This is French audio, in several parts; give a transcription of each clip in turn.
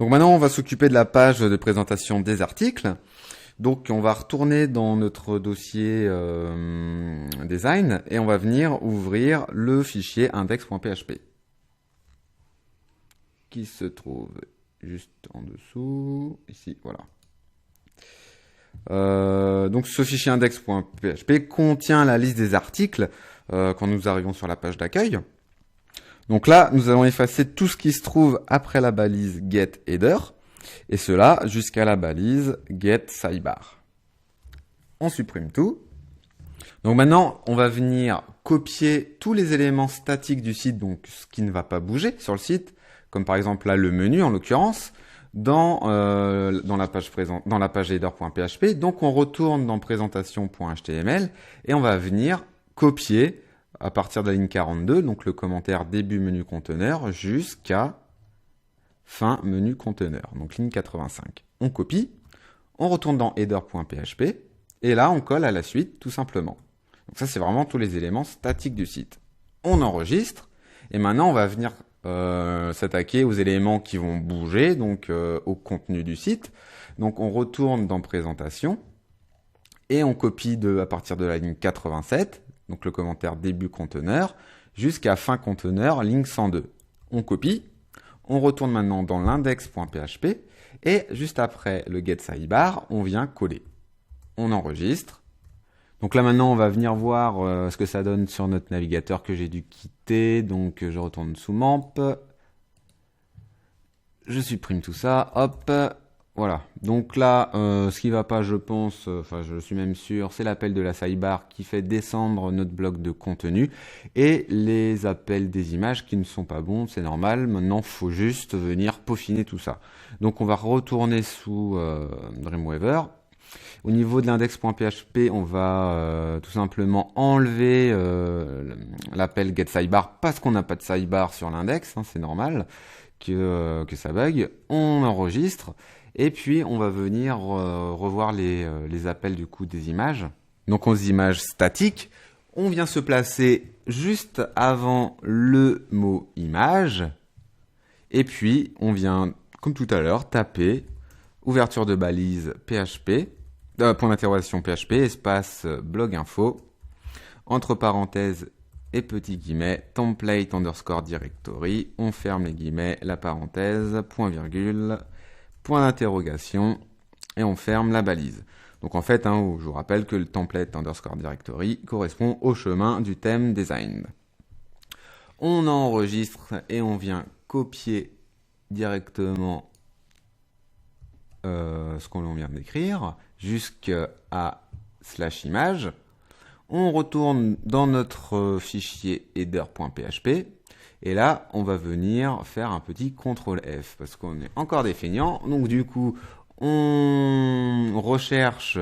Donc maintenant, on va s'occuper de la page de présentation des articles. Donc on va retourner dans notre dossier design et on va venir ouvrir le fichier index.php qui se trouve juste en dessous, ici, voilà. Donc ce fichier index.php contient la liste des articles quand nous arrivons sur la page d'accueil. Donc là, nous allons effacer tout ce qui se trouve après la balise getHeader, et cela jusqu'à la balise getSidebar. On supprime tout. Donc maintenant, on va venir copier tous les éléments statiques du site, donc ce qui ne va pas bouger sur le site, comme par exemple là le menu en l'occurrence, dans la page header.php. Donc on retourne dans présentation.html et on va venir copier à partir de la ligne 42, donc le commentaire début menu conteneur jusqu'à fin menu conteneur, donc ligne 85. On copie, on retourne dans header.php et là on colle à la suite tout simplement. Donc ça c'est vraiment tous les éléments statiques du site. On enregistre et maintenant on va venir s'attaquer aux éléments qui vont bouger, donc au contenu du site. Donc on retourne dans présentation et on copie à partir de la ligne 87, donc le commentaire début conteneur, jusqu'à fin conteneur, ligne 102. On copie, on retourne maintenant dans l'index.php, et juste après le getSidebar, on vient coller. On enregistre. Donc là maintenant, on va venir voir ce que ça donne sur notre navigateur que j'ai dû quitter. Donc je retourne sous MAMP. Je supprime tout ça, hop. Voilà, donc là, ce qui va pas, je pense, enfin je suis même sûr, c'est l'appel de la sidebar qui fait descendre notre bloc de contenu et les appels des images qui ne sont pas bons, c'est normal. Maintenant, faut juste venir peaufiner tout ça. Donc on va retourner sous Dreamweaver. Au niveau de l'index.php, on va tout simplement enlever l'appel getSidebar parce qu'on n'a pas de sidebar sur l'index, hein, c'est normal que ça bug. On enregistre. Et puis, on va venir revoir les appels du coup des images. Donc, aux images statiques, on vient se placer juste avant le mot image. Et puis, on vient, comme tout à l'heure, taper ouverture de balise PHP, point d'interrogation PHP, espace blog info, entre parenthèses et petits guillemets, template _ directory. On ferme les guillemets, la parenthèse, point virgule, point d'interrogation, et on ferme la balise. Donc en fait, je vous rappelle que le template _ directory correspond au chemin du thème design. On enregistre et on vient copier directement ce qu'on vient d'écrire jusqu'à /image. On retourne dans notre fichier header.php. Et là, on va venir faire un petit CTRL F parce qu'on est encore des feignants. Donc du coup, on recherche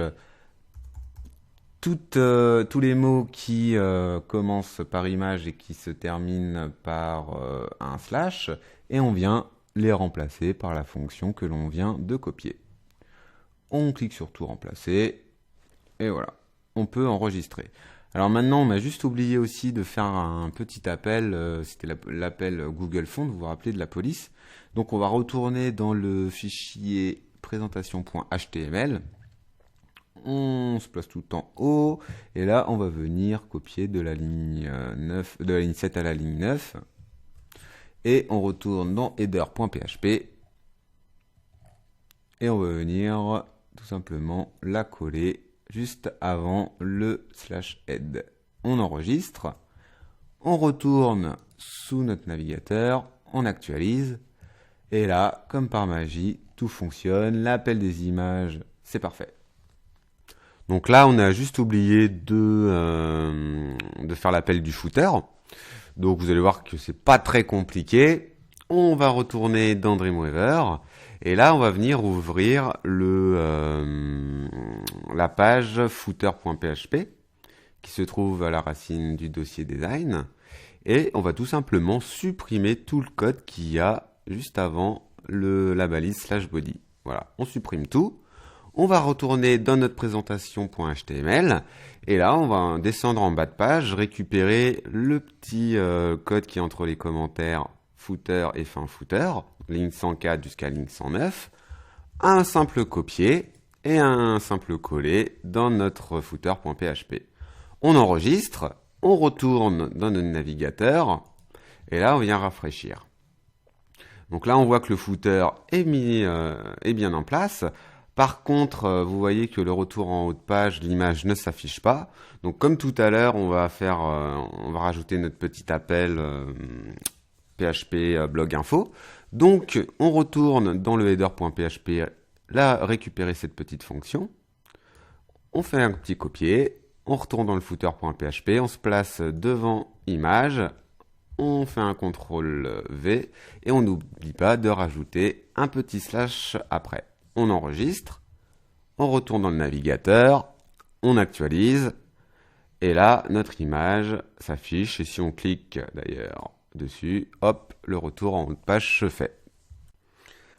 tous les mots qui commencent par image et qui se terminent par un slash. Et on vient les remplacer par la fonction que l'on vient de copier. On clique sur tout remplacer. Et voilà, on peut enregistrer. Alors maintenant, on m'a juste oublié aussi de faire un petit appel, c'était l'appel Google Fonts, vous vous rappelez de la police. Donc on va retourner dans le fichier présentation.html. On se place tout en haut, et là on va venir copier de la ligne 9, de la ligne 7 à la ligne 9. Et on retourne dans header.php. Et on va venir tout simplement la coller juste avant le /head. On enregistre, on retourne sous notre navigateur, on actualise, et là, comme par magie, tout fonctionne, l'appel des images, c'est parfait. Donc là, on a juste oublié de faire l'appel du footer. Donc vous allez voir que c'est pas très compliqué. On va retourner dans Dreamweaver. Et là, on va venir ouvrir la page footer.php qui se trouve à la racine du dossier design. Et on va tout simplement supprimer tout le code qu'il y a juste avant la balise /body. Voilà, on supprime tout. On va retourner dans notre présentation.html. Et là, on va descendre en bas de page, récupérer le petit code qui est entre les commentaires footer et fin footer, ligne 104 jusqu'à ligne 109, un simple copier et un simple coller dans notre footer.php. On enregistre, on retourne dans notre navigateur et là on vient rafraîchir. Donc là on voit que le footer est bien en place. Par contre, vous voyez que le retour en haut de page, l'image ne s'affiche pas. Donc comme tout à l'heure, on va rajouter notre petit appel PHP blog info. Donc on retourne dans le header.php, là récupérer cette petite fonction. On fait un petit copier, on retourne dans le footer.php, on se place devant image, on fait un CTRL V et on n'oublie pas de rajouter un petit slash après. On enregistre, on retourne dans le navigateur, on actualise, et là, notre image s'affiche, et si on clique d'ailleurs dessus, hop, le retour en haut de page se fait.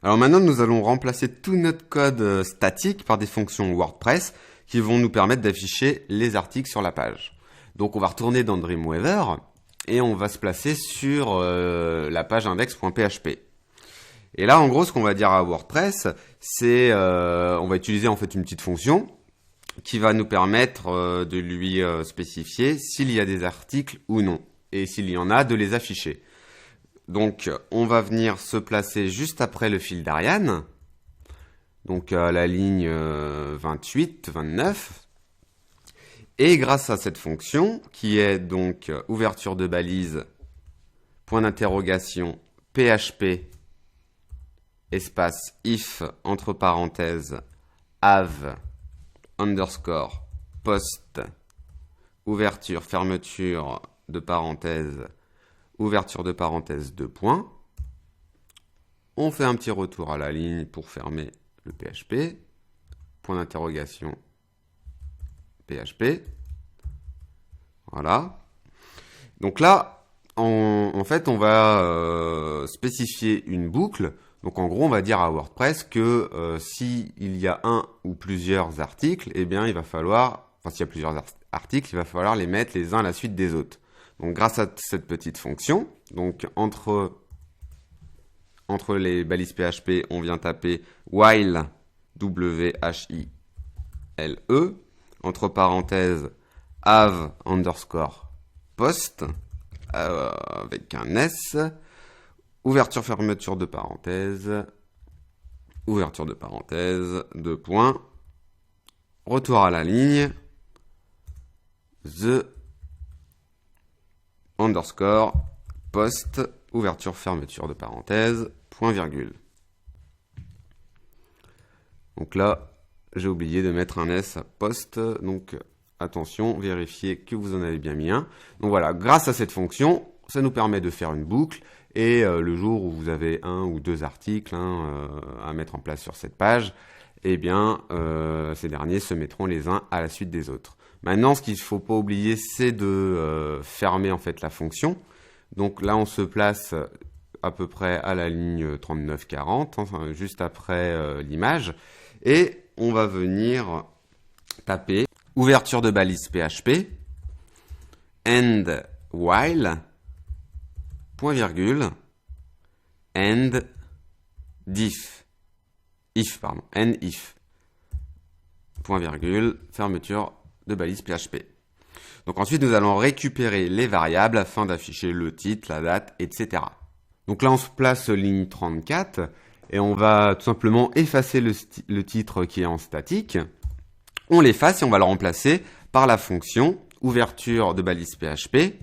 Alors maintenant, nous allons remplacer tout notre code statique par des fonctions WordPress qui vont nous permettre d'afficher les articles sur la page. Donc on va retourner dans Dreamweaver, et on va se placer sur la page index.php. Et là, en gros, ce qu'on va dire à WordPress, c'est on va utiliser en fait une petite fonction qui va nous permettre de lui spécifier s'il y a des articles ou non, et s'il y en a, de les afficher. Donc, on va venir se placer juste après le fil d'Ariane, donc à la ligne 28, 29, et grâce à cette fonction, qui est donc ouverture de balise, point d'interrogation, PHP, espace if, entre parenthèses, have, underscore, post, ouverture, fermeture de parenthèse, ouverture de parenthèse, 2 points. On fait un petit retour à la ligne pour fermer le PHP, point d'interrogation, PHP. Voilà. Donc là, en fait, on va spécifier une boucle. Donc en gros, on va dire à WordPress que s'il y a un ou plusieurs articles, eh bien il va falloir, enfin s'il y a plusieurs articles, il va falloir les mettre les uns à la suite des autres. Donc grâce à cette petite fonction, donc entre les balises PHP, on vient taper while, W-H-I-L-E, entre parenthèses, have underscore post, avec un S, ouverture, fermeture de parenthèse, ouverture de parenthèse, 2 points, retour à la ligne, the underscore post, ouverture, fermeture de parenthèse, point virgule. Donc là, j'ai oublié de mettre un S à post, donc attention, vérifiez que vous en avez bien mis un. Donc voilà, grâce à cette fonction, ça nous permet de faire une boucle, et le jour où vous avez un ou deux articles à mettre en place sur cette page, eh bien, ces derniers se mettront les uns à la suite des autres. Maintenant, ce qu'il ne faut pas oublier, c'est de fermer en fait la fonction. Donc là, on se place à peu près à la ligne 39-40, enfin, juste après l'image, et on va venir taper ouverture de balise PHP, and while, point virgule, and if, and if, point virgule, fermeture de balise PHP. Donc ensuite, nous allons récupérer les variables afin d'afficher le titre, la date, etc. Donc là, on se place ligne 34 et on va tout simplement effacer le titre qui est en statique. On l'efface et on va le remplacer par la fonction ouverture de balise PHP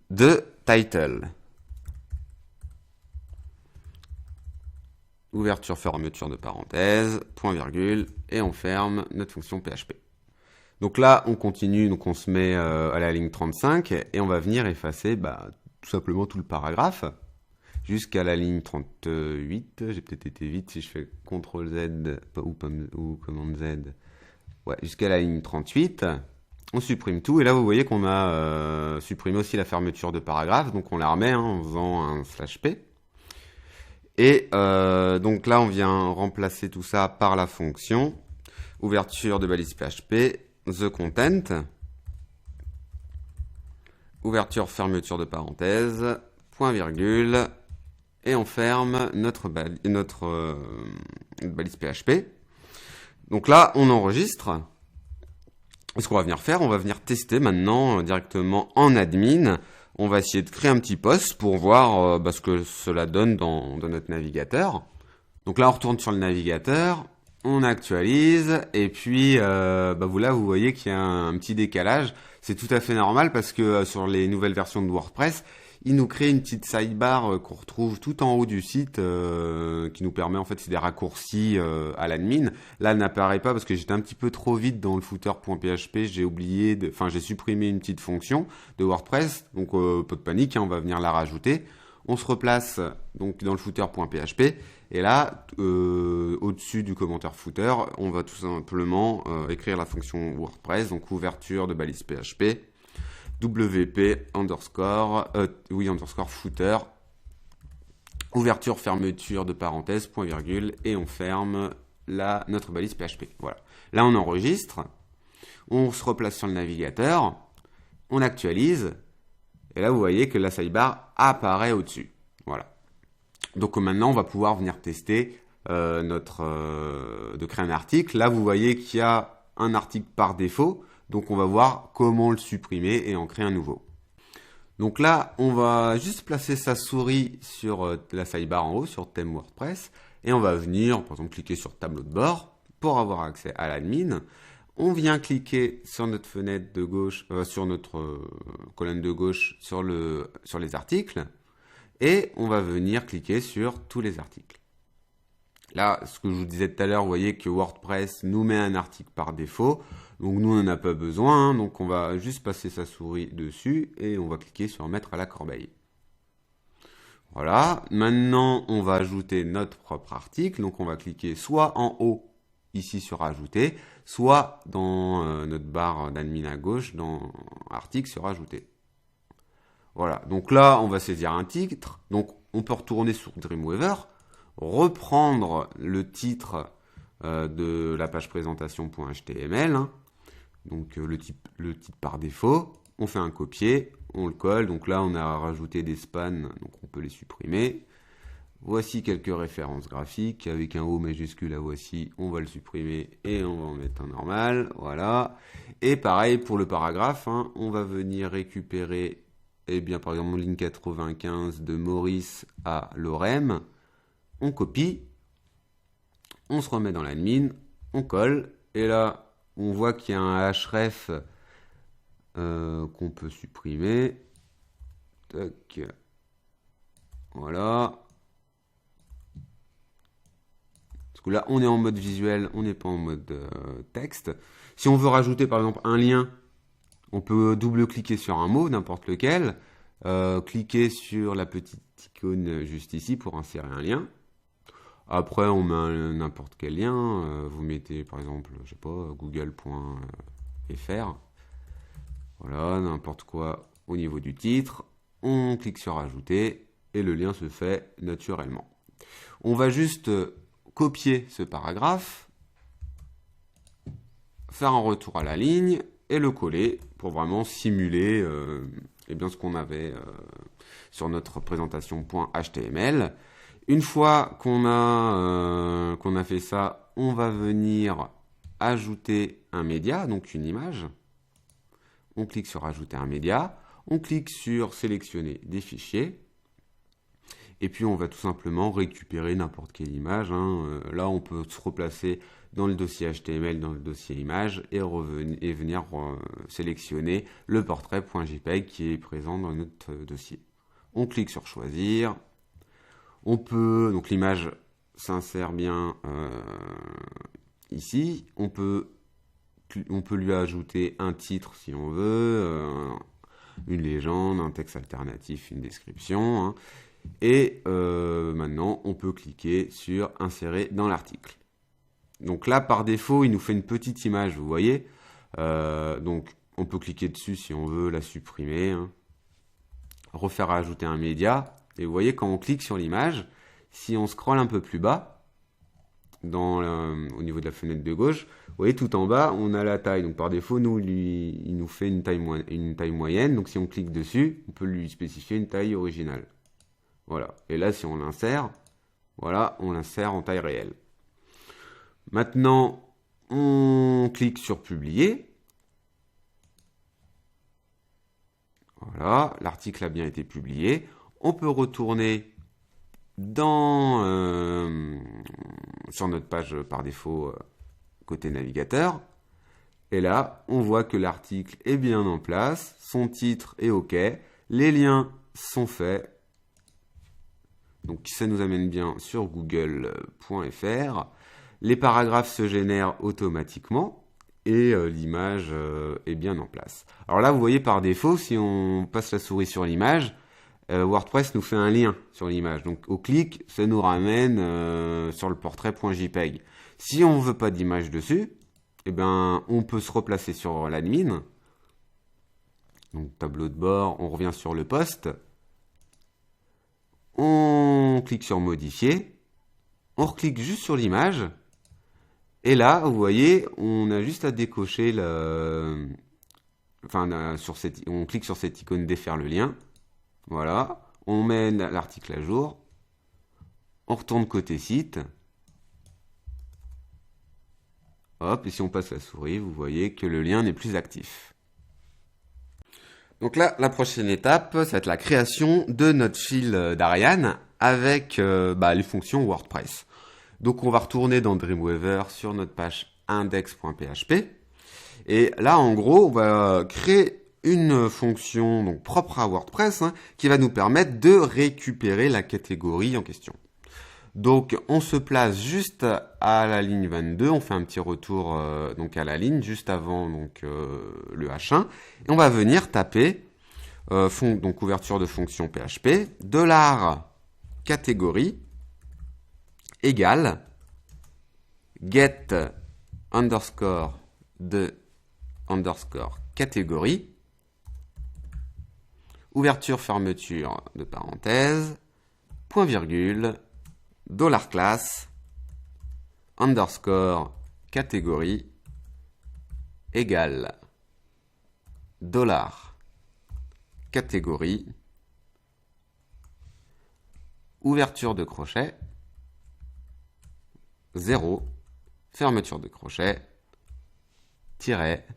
de title. Ouverture, fermeture de parenthèse, point virgule, et on ferme notre fonction PHP. Donc là, on continue, donc on se met à la ligne 35 et on va venir effacer tout simplement tout le paragraphe jusqu'à la ligne 38. J'ai peut-être été vite si je fais CTRL Z ou commande Z. Ouais, jusqu'à la ligne 38. On supprime tout et là vous voyez qu'on a supprimé aussi la fermeture de paragraphe, donc on la remet en faisant un /p. Et donc là on vient remplacer tout ça par la fonction ouverture de balise PHP, the content, ouverture, fermeture de parenthèse, point virgule, et on ferme notre balise PHP. Donc là, on enregistre. Et ce qu'on va venir faire, on va venir tester maintenant directement en admin. On va essayer de créer un petit post pour voir ce que cela donne dans notre navigateur. Donc là, on retourne sur le navigateur, on actualise, et puis là, vous voyez qu'il y a un petit décalage. C'est tout à fait normal parce que sur les nouvelles versions de WordPress, il nous crée une petite sidebar qu'on retrouve tout en haut du site qui nous permet, en fait, c'est des raccourcis à l'admin. Là, elle n'apparaît pas parce que j'étais un petit peu trop vite dans le footer.php. J'ai supprimé une petite fonction de WordPress. Donc, pas de panique, hein, on va venir la rajouter. On se replace donc dans le footer.php. Et là, au-dessus du commentaire footer, on va tout simplement écrire la fonction WordPress. Donc, ouverture de balise PHP. WP underscore footer, ouverture, fermeture de parenthèse, point virgule, et on ferme notre balise PHP. Voilà. Là, on enregistre, on se replace sur le navigateur, on actualise, et là, vous voyez que la sidebar apparaît au-dessus. Voilà. Donc maintenant, on va pouvoir venir tester de créer un article. Là, vous voyez qu'il y a un article par défaut. Donc, on va voir comment le supprimer et en créer un nouveau. Donc là, on va juste placer sa souris sur la sidebar en haut, sur thème WordPress. Et on va venir, par exemple, cliquer sur tableau de bord pour avoir accès à l'admin. On vient cliquer sur notre fenêtre de gauche, sur notre colonne de gauche, sur les articles. Et on va venir cliquer sur tous les articles. Là, ce que je vous disais tout à l'heure, vous voyez que WordPress nous met un article par défaut. Donc nous, on n'en a pas besoin. Hein, donc on va juste passer sa souris dessus et on va cliquer sur mettre à la corbeille. Voilà. Maintenant, on va ajouter notre propre article. Donc on va cliquer soit en haut, ici sur ajouter, soit dans notre barre d'admin à gauche, dans article sur ajouter. Voilà. Donc là, on va saisir un titre. Donc on peut retourner sur Dreamweaver, reprendre le titre de la page présentation.html, hein. Donc le titre par défaut, on fait un copier, on le colle, donc là on a rajouté des spans, donc on peut les supprimer. Voici quelques références graphiques, avec un O majuscule à voici, on va le supprimer et on va en mettre un normal, voilà. Et pareil pour le paragraphe, hein, on va venir récupérer, par exemple, ligne 95 de Maurice à Lorem, on copie, on se remet dans l'admin, on colle, et là, on voit qu'il y a un href qu'on peut supprimer. Tac. Voilà. Parce que là, on est en mode visuel, on n'est pas en mode texte. Si on veut rajouter, par exemple, un lien, on peut double-cliquer sur un mot, n'importe lequel. Cliquer sur la petite icône juste ici pour insérer un lien. Après, on met n'importe quel lien. Vous mettez, par exemple, je sais pas, google.fr. Voilà, n'importe quoi au niveau du titre. On clique sur ajouter et le lien se fait naturellement. On va juste copier ce paragraphe, faire un retour à la ligne et le coller pour vraiment simuler ce qu'on avait sur notre présentation.html. Une fois qu'on a fait ça, on va venir ajouter un média, donc une image. On clique sur ajouter un média. On clique sur sélectionner des fichiers. Et puis on va tout simplement récupérer n'importe quelle image. Hein. Là, on peut se replacer dans le dossier HTML, dans le dossier image et venir sélectionner le portrait.jpg qui est présent dans notre dossier. On clique sur choisir. On peut, donc l'image s'insère bien ici. On peut lui ajouter un titre si on veut, une légende, un texte alternatif, une description. Hein. Et maintenant, on peut cliquer sur insérer dans l'article. Donc là, par défaut, il nous fait une petite image, vous voyez. Donc, on peut cliquer dessus si on veut la supprimer. Hein. Refaire ajouter un média. Et vous voyez, quand on clique sur l'image, si on scrolle un peu plus bas, au niveau de la fenêtre de gauche, vous voyez, tout en bas, on a la taille. Donc, par défaut, il nous fait une taille moyenne. Donc, si on clique dessus, on peut lui spécifier une taille originale. Voilà. Et là, si on l'insère, voilà, on l'insère en taille réelle. Maintenant, on clique sur publier. Voilà, l'article a bien été publié. On peut retourner sur notre page par défaut côté navigateur. Et là, on voit que l'article est bien en place, son titre est OK, les liens sont faits. Donc ça nous amène bien sur google.fr. Les paragraphes se génèrent automatiquement et l'image est bien en place. Alors là, vous voyez par défaut, si on passe la souris sur l'image, WordPress nous fait un lien sur l'image. Donc au clic, ça nous ramène sur le portrait.jpg. Si on ne veut pas d'image dessus, eh ben, on peut se replacer sur l'admin. Donc tableau de bord, on revient sur le post. On clique sur modifier. On reclique juste sur l'image. Et là, vous voyez, on a juste à décocher on clique sur cette icône défaire le lien. Voilà. On met l'article à jour. On retourne côté site. Hop, et si on passe la souris, vous voyez que le lien n'est plus actif. Donc là, la prochaine étape, ça va être la création de notre fil d'Ariane avec les fonctions WordPress. Donc on va retourner dans Dreamweaver sur notre page index.php. Et là, en gros, on va créer une fonction donc propre à WordPress qui va nous permettre de récupérer la catégorie en question. Donc on se place juste à la ligne 22, on fait un petit retour donc à la ligne juste avant le H1 et on va venir taper donc ouverture de fonction PHP $catégorie égale get underscore de underscore catégorie ouverture fermeture de parenthèse point virgule $class underscore catégorie égale $catégorie ouverture de crochet 0 fermeture de crochet tiret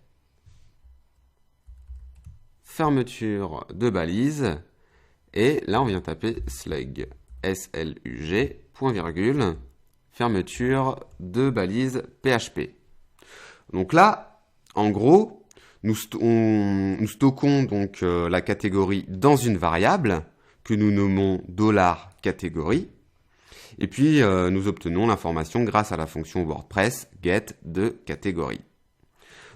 fermeture de balise et là on vient taper slug slug point virgule fermeture de balise PHP. Donc là, en gros, nous stockons donc la catégorie dans une variable que nous nommons $catégorie. Et puis nous obtenons l'information grâce à la fonction WordPress get de catégorie.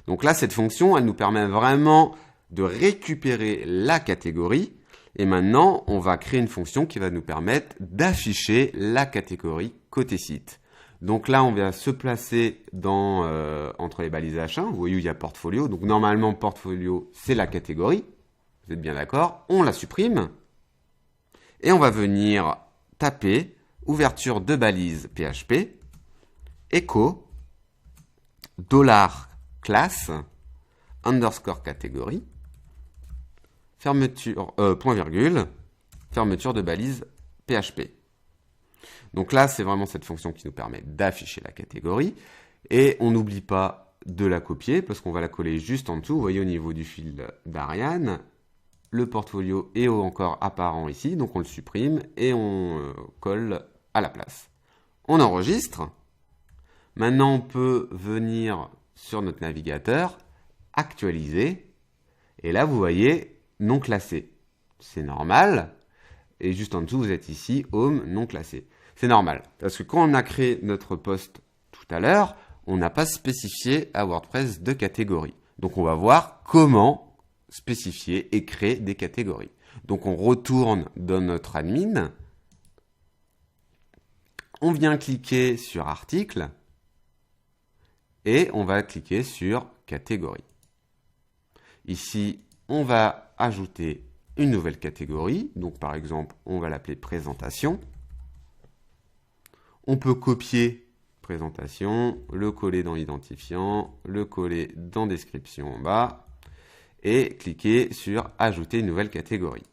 Donc là, cette fonction, elle nous permet vraiment de récupérer la catégorie. Et maintenant, on va créer une fonction qui va nous permettre d'afficher la catégorie côté site. Donc là, on va se placer entre les balises H1. Vous voyez où il y a portfolio. Donc normalement, portfolio, c'est la catégorie. Vous êtes bien d'accord? On la supprime. Et on va venir taper ouverture de balise PHP, echo, $class, underscore catégorie, fermeture, point virgule, fermeture de balise PHP. Donc là, c'est vraiment cette fonction qui nous permet d'afficher la catégorie. Et on n'oublie pas de la copier parce qu'on va la coller juste en dessous. Vous voyez au niveau du fil d'Ariane, le portfolio est encore apparent ici. Donc on le supprime et on colle à la place. On enregistre. Maintenant, on peut venir sur notre navigateur, actualiser. Et là, vous voyez non classé. C'est normal. Et juste en dessous, vous êtes ici, home, non classé. C'est normal. Parce que quand on a créé notre post tout à l'heure, on n'a pas spécifié à WordPress de catégorie. Donc, on va voir comment spécifier et créer des catégories. Donc, on retourne dans notre admin. On vient cliquer sur article. Et on va cliquer sur catégorie. Ici, on va ajouter une nouvelle catégorie. Donc, par exemple, on va l'appeler présentation. On peut copier présentation, le coller dans l'identifiant, le coller dans description en bas et cliquer sur ajouter une nouvelle catégorie.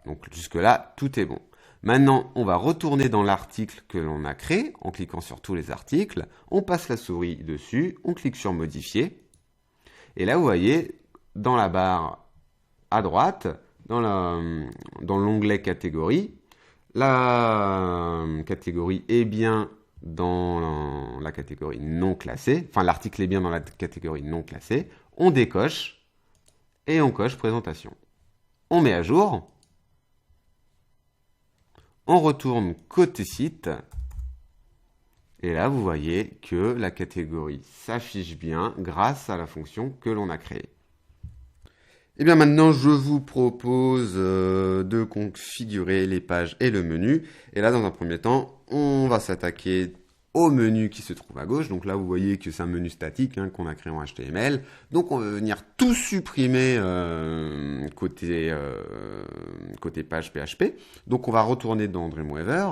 Donc jusque-là, tout est bon. Maintenant, on va retourner dans l'article que l'on a créé en cliquant sur tous les articles. On passe la souris dessus, on clique sur modifier. Et là, vous voyez, dans la barre à droite, dans l'onglet catégorie, la catégorie est bien dans la catégorie non classée. Enfin, l'article est bien dans la catégorie non classée. On décoche et on coche présentation. On met à jour. On retourne côté site. Et là, vous voyez que la catégorie s'affiche bien grâce à la fonction que l'on a créée. Et bien maintenant, je vous propose de configurer les pages et le menu. Et là, dans un premier temps, on va s'attaquer au menu qui se trouve à gauche. Donc là, vous voyez que c'est un menu statique qu'on a créé en HTML. Donc on va venir tout supprimer côté page PHP. Donc on va retourner dans Dreamweaver.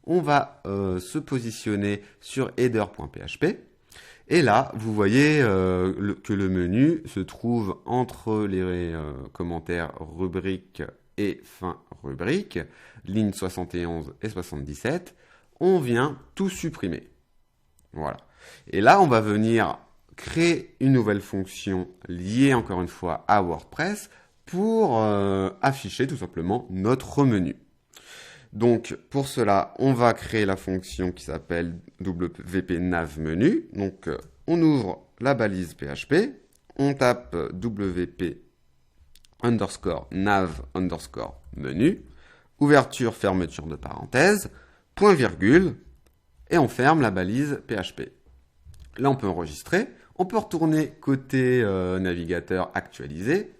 On va se positionner sur header.php. Et là, vous voyez que le menu se trouve entre les commentaires rubrique et fin rubrique, lignes 71 et 77. On vient tout supprimer. Voilà. Et là, on va venir créer une nouvelle fonction liée encore une fois à WordPress pour afficher tout simplement notre menu. Donc, pour cela, on va créer la fonction qui s'appelle WP Nav Menu. Donc, on ouvre la balise PHP, on tape WP _nav _menu, ouverture, fermeture de parenthèse, point virgule, et on ferme la balise PHP. Là, on peut enregistrer. On peut retourner côté navigateur actualisé.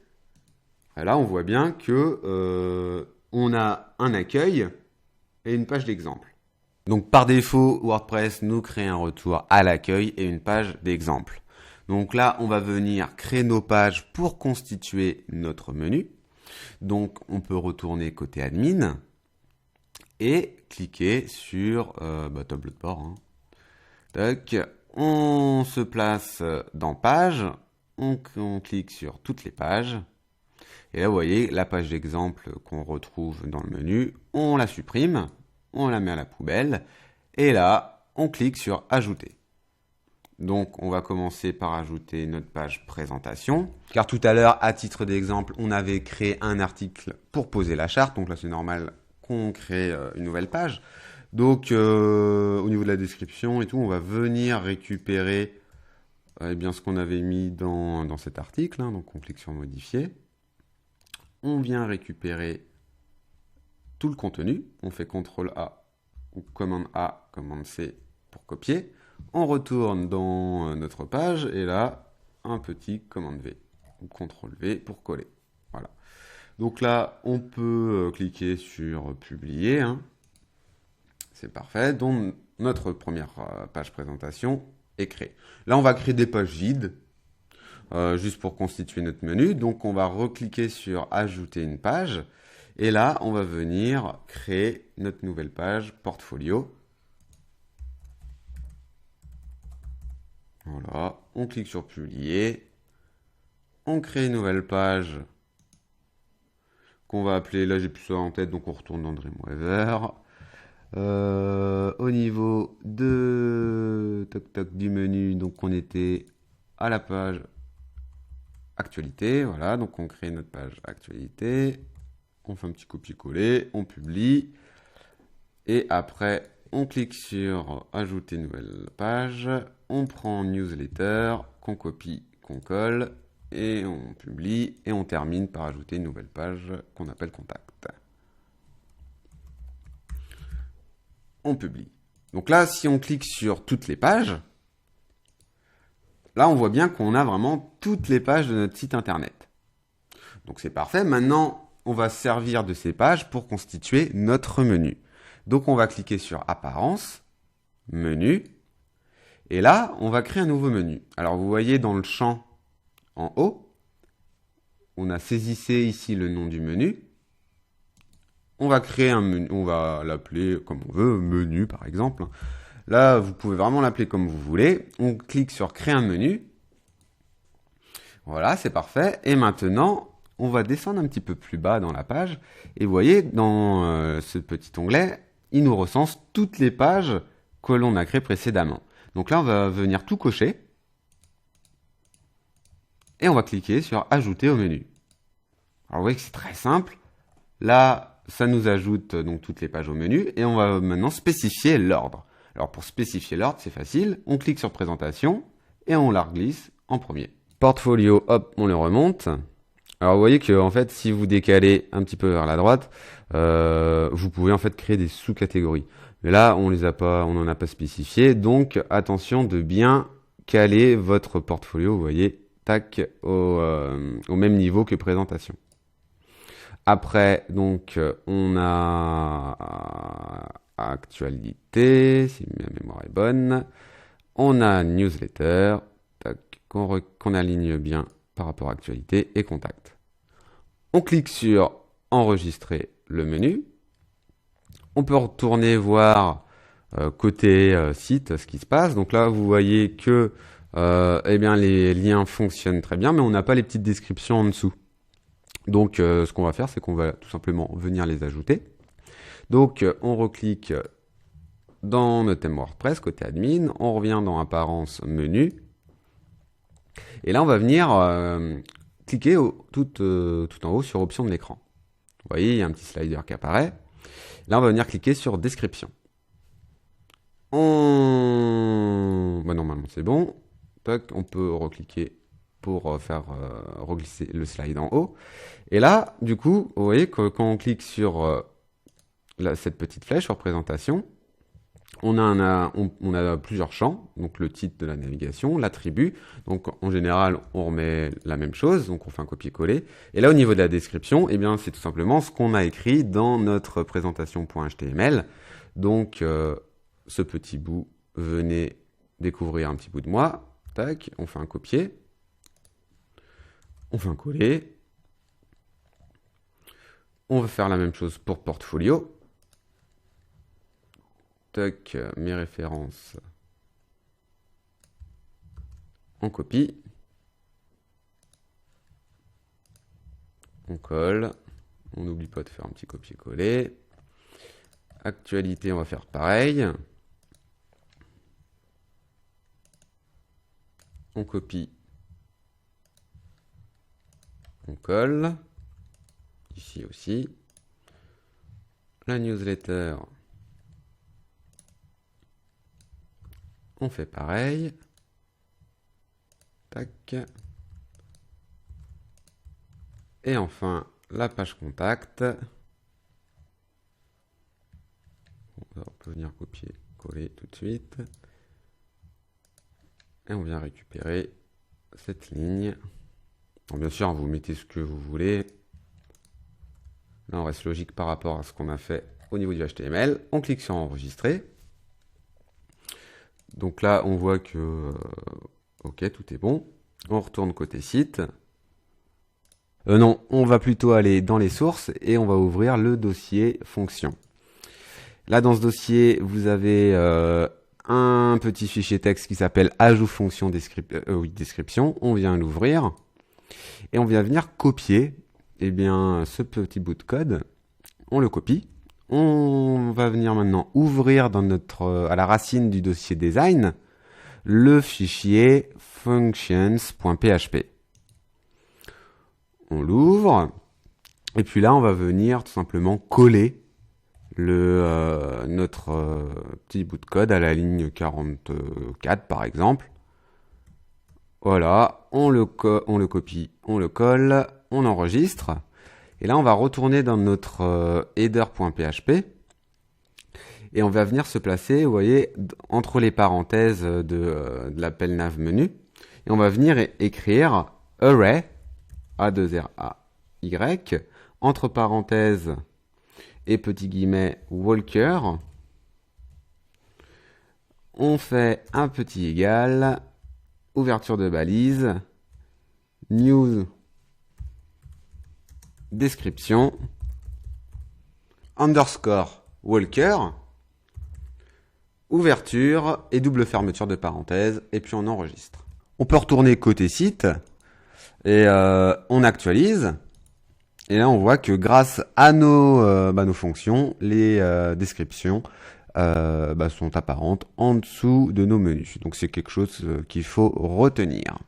Et là, on voit bien que on a un accueil et une page d'exemple. Donc par défaut, WordPress nous crée un retour à l'accueil et une page d'exemple. Donc là, on va venir créer nos pages pour constituer notre menu. Donc on peut retourner côté admin et cliquer sur tableau de bord. Donc, on se place dans page, on clique sur toutes les pages. Et là, vous voyez, la page d'exemple qu'on retrouve dans le menu, on la supprime, on la met à la poubelle, et là, on clique sur Ajouter. Donc, on va commencer par ajouter notre page présentation, car tout à l'heure, à titre d'exemple, on avait créé un article pour poser la charte, donc là, c'est normal qu'on crée une nouvelle page. Donc, au niveau de la description et tout, on va venir récupérer bien, ce qu'on avait mis dans cet article, donc on clique sur Modifier. On vient récupérer tout le contenu. On fait CTRL A ou commande A, commande C pour copier. On retourne dans notre page et là, un petit commande V ou CTRL V pour coller. Voilà. Donc là, on peut cliquer sur Publier. C'est parfait. Donc, notre première page présentation est créée. Là, on va créer des pages vides. Juste pour constituer notre menu. Donc, on va recliquer sur Ajouter une page. Et là, on va venir créer notre nouvelle page portfolio. Voilà. On clique sur Publier. On crée une nouvelle page qu'on va appeler, là j'ai plus ça en tête, donc on retourne dans Dreamweaver. Au niveau de du menu, donc on était à la page Actualité, voilà, donc on crée notre page Actualité, on fait un petit copier-coller, on publie, et après on clique sur Ajouter nouvelle page, on prend Newsletter, qu'on copie, qu'on colle, et on publie, et on termine par ajouter une nouvelle page qu'on appelle Contact. On publie. Donc là, si on clique sur toutes les pages, là, on voit bien qu'on a vraiment toutes les pages de notre site internet. Donc c'est parfait. Maintenant, on va se servir de ces pages pour constituer notre menu. Donc on va cliquer sur Apparence, Menu, et là, on va créer un nouveau menu. Alors vous voyez dans le champ en haut, on a saisissé ici le nom du menu. On va créer un menu, on va l'appeler comme on veut, menu par exemple. Là, vous pouvez vraiment l'appeler comme vous voulez. On clique sur Créer un menu. Voilà, c'est parfait. Et maintenant, on va descendre un petit peu plus bas dans la page. Et vous voyez, dans ce petit onglet, il nous recense toutes les pages que l'on a créées précédemment. Donc là, on va venir tout cocher. Et on va cliquer sur « Ajouter au menu ». Alors vous voyez que c'est très simple. Là, ça nous ajoute donc toutes les pages au menu. Et on va maintenant spécifier l'ordre. Alors pour spécifier l'ordre, c'est facile. On clique sur « Présentation » et on la reglisse en premier. Portfolio, hop, on le remonte. Alors vous voyez que en fait, si vous décalez un petit peu vers la droite, vous pouvez en fait créer des sous-catégories. Mais là, on n'en a pas spécifié. Donc attention de bien caler votre portfolio, vous voyez, tac, au même niveau que présentation. Après, donc, on a actualité, si ma mémoire est bonne. On a newsletter, tac, qu'on aligne bien par rapport à actualité et contact. On clique sur enregistrer le menu. On peut retourner voir côté site ce qui se passe. Donc là, vous voyez que eh bien, les liens fonctionnent très bien, mais on n'a pas les petites descriptions en dessous. Donc, ce qu'on va faire, c'est qu'on va tout simplement venir les ajouter. Donc, on reclique dans notre thème WordPress, côté admin. On revient dans apparence menu. Et là, on va venir cliquer tout en haut sur options de l'écran. Vous voyez, il y a un petit slider qui apparaît. Là, on va venir cliquer sur description. Normalement, c'est bon. Tac, on peut recliquer pour faire reglisser le slide en haut. Et là, du coup, vous voyez que quand on clique sur cette petite flèche sur présentation, on a plusieurs champs, donc le titre de la navigation, l'attribut. Donc en général, on remet la même chose, donc on fait un copier-coller. Et là, au niveau de la description, eh bien, c'est tout simplement ce qu'on a écrit dans notre présentation.html. Donc, ce petit bout, venez découvrir un petit bout de moi. Tac, on fait un copier. On fait un coller. On va faire la même chose pour portfolio. Tac, mes références. On copie. On colle. On n'oublie pas de faire un petit copier-coller. Actualité, on va faire pareil. On copie. On colle. Ici aussi. La newsletter. On fait pareil. Tac. Et enfin, la page contact. On peut venir copier, coller tout de suite. Et on vient récupérer cette ligne. Donc bien sûr, vous mettez ce que vous voulez. Là, on reste logique par rapport à ce qu'on a fait au niveau du HTML. On clique sur enregistrer. Donc là, on voit que ok, tout est bon. On retourne côté site. Non, on va plutôt aller dans les sources et on va ouvrir le dossier fonction. Là, dans ce dossier, vous avez un petit fichier texte qui s'appelle ajout fonction description. On vient l'ouvrir et on vient venir copier ce petit bout de code. On le copie. On va venir maintenant ouvrir dans à la racine du dossier design le fichier functions.php. On l'ouvre et puis là on va venir tout simplement coller notre petit bout de code à la ligne 44 par exemple. Voilà, on le copie, on le colle, on enregistre. Et là, on va retourner dans notre header.php et on va venir se placer, vous voyez, entre les parenthèses de l'appel nav menu. Et on va venir écrire array, A2RAY, entre parenthèses et petit guillemet walker. On fait un petit égal, ouverture de balise, news, description, underscore walker, ouverture et double fermeture de parenthèse, et puis on enregistre. On peut retourner côté site et on actualise. Et là, on voit que grâce à nos fonctions, les descriptions sont apparentes en dessous de nos menus. Donc c'est quelque chose qu'il faut retenir.